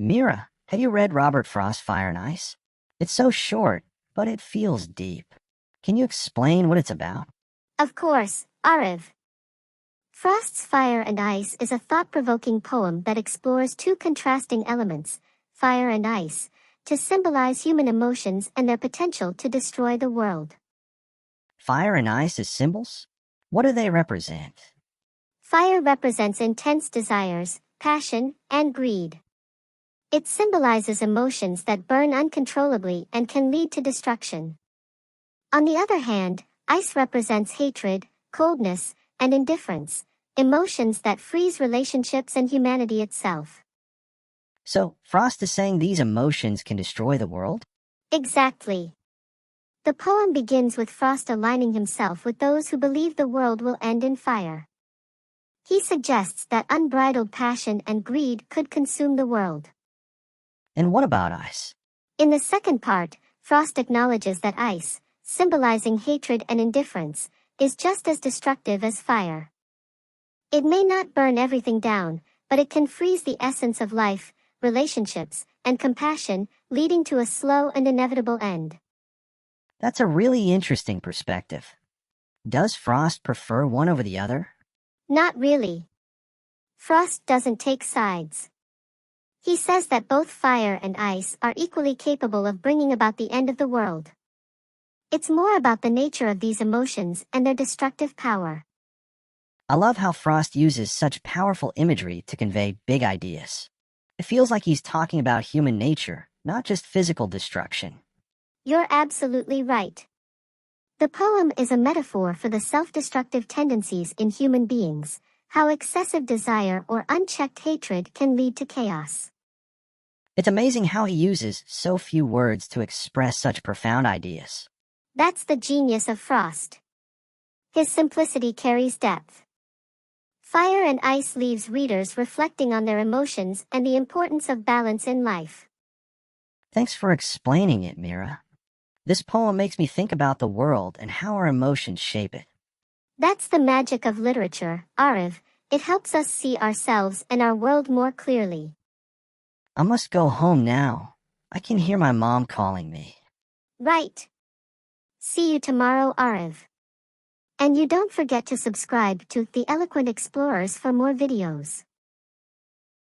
Mira, have you read Robert Frost's Fire and Ice? It's so short, but it feels deep. Can you explain what it's about? Of course, Arav. Frost's Fire and Ice is a thought-provoking poem that explores two contrasting elements, fire and ice, to symbolize human emotions and their potential to destroy the world. Fire and ice as symbols? What do they represent? Fire represents intense desires, passion, and greed. It symbolizes emotions that burn uncontrollably and can lead to destruction. On the other hand, ice represents hatred, coldness, and indifference, emotions that freeze relationships and humanity itself. So, Frost is saying these emotions can destroy the world? Exactly. The poem begins with Frost aligning himself with those who believe the world will end in fire. He suggests that unbridled passion and greed could consume the world. And what about ice? In the second part, Frost acknowledges that ice, symbolizing hatred and indifference, is just as destructive as fire. It may not burn everything down, but it can freeze the essence of life, relationships, and compassion, leading to a slow and inevitable end. That's a really interesting perspective. Does Frost prefer one over the other? Not really. Frost doesn't take sides. He says that both fire and ice are equally capable of bringing about the end of the world. It's more about the nature of these emotions and their destructive power. I love how Frost uses such powerful imagery to convey big ideas. It feels like he's talking about human nature, not just physical destruction. You're absolutely right. The poem is a metaphor for the self-destructive tendencies in human beings, how excessive desire or unchecked hatred can lead to chaos. It's amazing how he uses so few words to express such profound ideas. That's the genius of Frost. His simplicity carries depth. Fire and Ice leaves readers reflecting on their emotions and the importance of balance in life. Thanks for explaining it, Mira. This poem makes me think about the world and how our emotions shape it. That's the magic of literature, Arav. It helps us see ourselves and our world more clearly. I must go home now. I can hear my mom calling me. Right. See you tomorrow, Arav. And you don't forget to subscribe to The Eloquent Explorers for more videos.